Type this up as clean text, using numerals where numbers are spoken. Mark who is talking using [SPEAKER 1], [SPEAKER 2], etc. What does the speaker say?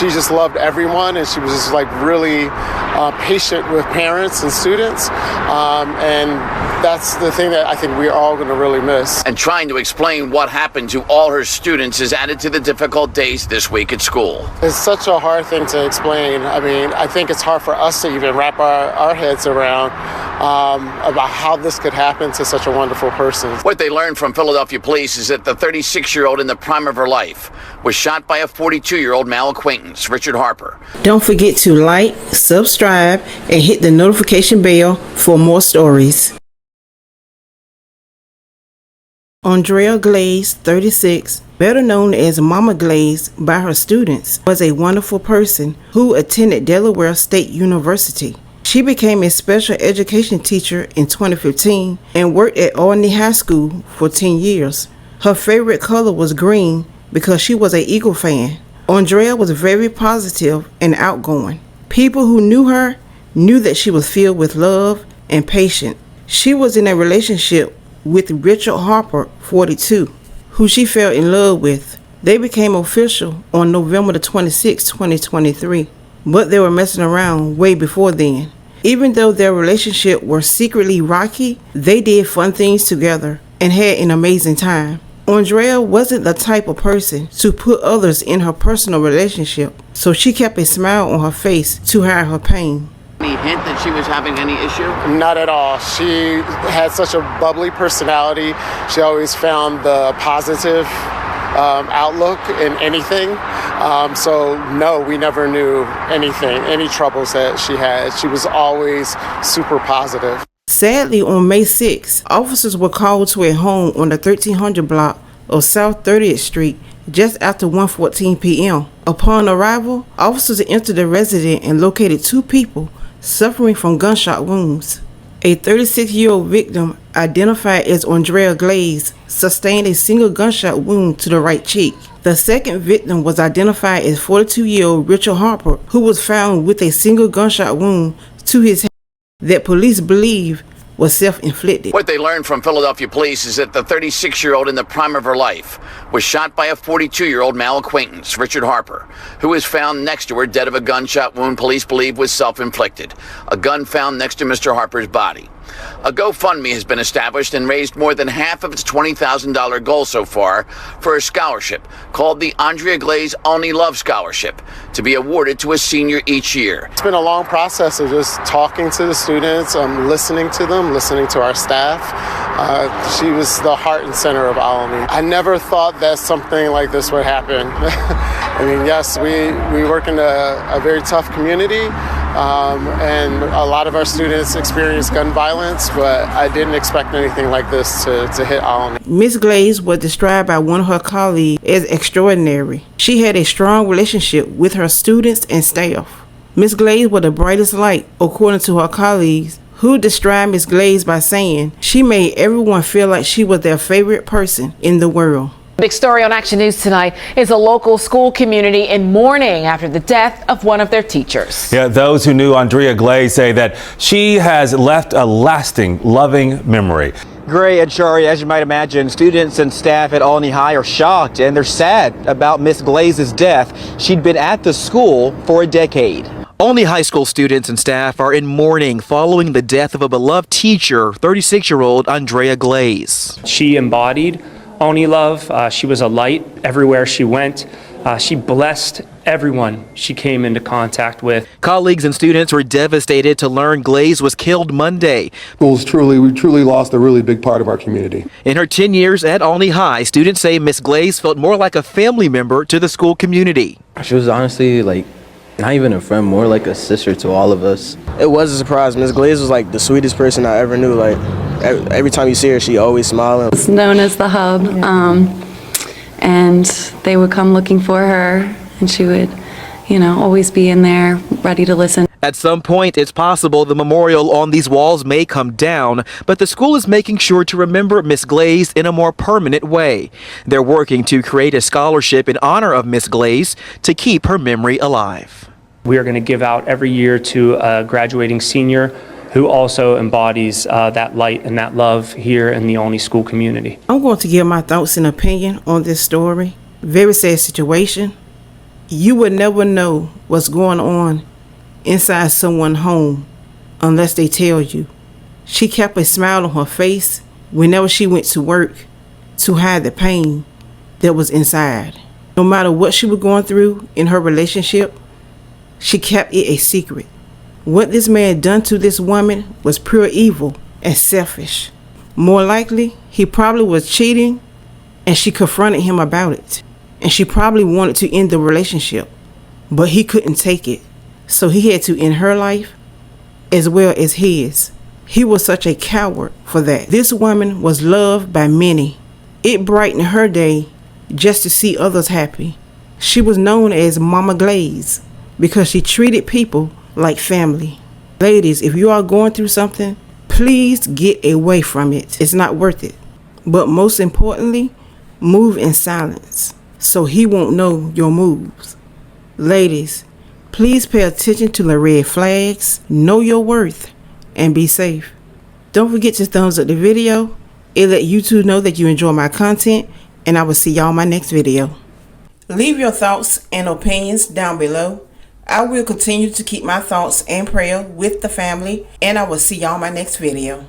[SPEAKER 1] She just loved everyone, and she was just like really patient with parents and students, and that's the thing that I think we're all going to really miss.
[SPEAKER 2] And trying to explain what happened to all her students has added to the difficult days this week at school.
[SPEAKER 1] It's such a hard thing to explain. I mean, I think it's hard for us to even wrap our heads around about how this could happen to such a wonderful person.
[SPEAKER 2] What they learned from Philadelphia police is that the 36-year-old in the prime of her life was shot by a 42-year-old male acquaintance, Richard Harper.
[SPEAKER 3] Don't forget to like, subscribe, and hit the notification bell for more stories. Andrea Glaze, 36, better known as Mama Glaze by her students, was a wonderful person who attended Delaware State University. She became a special education teacher in 2015 and worked at Ondria High School for 10 years. Her favorite color was green because she was an Eagle fan. Andrea was very positive and outgoing. People who knew her knew that she was filled with love and patience. She was in a relationship with Richard Harper, 42, who she fell in love with. They became official on November the 26th, 2023, but they were messing around way before then. Even though their relationship was secretly rocky, they did fun things together and had an amazing time. Andrea wasn't the type of person to put others in her personal relationship, so she kept a smile on her face to hide her pain.
[SPEAKER 2] Any hint that she was having any issue?
[SPEAKER 1] Not at all. She had such a bubbly personality. She always found the positive outlook in anything. So no, we never knew anything, any troubles that she had. She was always super positive.
[SPEAKER 3] Sadly, on May 6, officers were called to a home on the 1300 block of South 30th Street just after 1:14 p.m. Upon arrival, officers entered the residence and located two people suffering from gunshot wounds. A 36-year-old victim, identified as Andrea Glaze, sustained a single gunshot wound to the right cheek. The second victim was identified as 42-year-old Richard Harper, who was found with a single gunshot wound to his head that police believe was self-inflicted.
[SPEAKER 2] What they learned from Philadelphia police is that the 36-year-old in the prime of her life was shot by a 42-year-old male acquaintance, Richard Harper, who was found next to her dead of a gunshot wound police believe was self-inflicted. A gun found next to Mr. Harper's body. A GoFundMe has been established and raised more than half of its $20,000 goal so far for a scholarship called the Andrea Glaze Only Love Scholarship to be awarded to a senior each year.
[SPEAKER 1] It's been a long process of just talking to the students, listening to them, listening to our staff. She was the heart and center of Alamy. I never thought that something like this would happen. I mean, yes, we work in a very tough community, and a lot of our students experience gun violence, but I didn't expect anything like this to hit Alamy.
[SPEAKER 3] Miss Glaze was described by one of her colleagues as extraordinary. She had a strong relationship with her students and staff. Miss Glaze was the brightest light, according to her colleagues, who described Miss Glaze by saying she made everyone feel like she was their favorite person in the world.
[SPEAKER 4] Big story on Action News tonight is a local school community in mourning after the death of one of their teachers.
[SPEAKER 5] Yeah, those who knew Andrea Glaze say that she has left a lasting, loving memory.
[SPEAKER 6] Gray and Shari, as you might imagine, students and staff at Olney High are shocked and they're sad about Miss Glaze's death. She'd been at the school for a decade. Olney High School students and staff are in mourning following the death of a beloved teacher, 36-year-old Andrea Glaze.
[SPEAKER 7] She embodied Olney love. She was a light everywhere she went. She blessed everyone she came into contact with.
[SPEAKER 6] Colleagues and students were devastated to learn Glaze was killed Monday.
[SPEAKER 8] We truly lost a really big part of our community.
[SPEAKER 6] In her 10 years at Olney High, students say Miss Glaze felt more like a family member to the school community.
[SPEAKER 9] She was honestly not even a friend, more like a sister to all of us.
[SPEAKER 10] It was a surprise. Miss Glaze was the sweetest person I ever knew. Every time you see her, she always smiling.
[SPEAKER 11] It's known as the hub, and they would come looking for her, and she would, always be in there, ready to listen.
[SPEAKER 6] At some point, it's possible the memorial on these walls may come down, but the school is making sure to remember Miss Glaze in a more permanent way. They're working to create a scholarship in honor of Miss Glaze to keep her memory alive.
[SPEAKER 7] We are going to give out every year to a graduating senior who also embodies that light and that love here in the Olney school community.
[SPEAKER 3] I'm going to give my thoughts and opinion on this story. Very sad situation. You would never know what's going on inside someone's home unless they tell you. She kept a smile on her face whenever she went to work to hide the pain that was inside. No matter what she was going through in her relationship, she kept it a secret. What this man done to this woman was pure evil and selfish. More likely, he probably was cheating and she confronted him about it. And she probably wanted to end the relationship, but he couldn't take it. So he had to end her life as well as his. He was such a coward for that. This woman was loved by many. It brightened her day just to see others happy. She was known as Mama Glaze because she treated people like family. Ladies, if you are going through something, please get away from it. It's not worth it. But most importantly, move in silence so he won't know your moves. Ladies, please pay attention to the red flags, know your worth, and be safe. Don't forget to thumbs up the video. It let YouTube know that you enjoy my content, and I will see y'all in my next video. Leave your thoughts and opinions down below. I will continue to keep my thoughts and prayer with the family, and I will see y'all in my next video.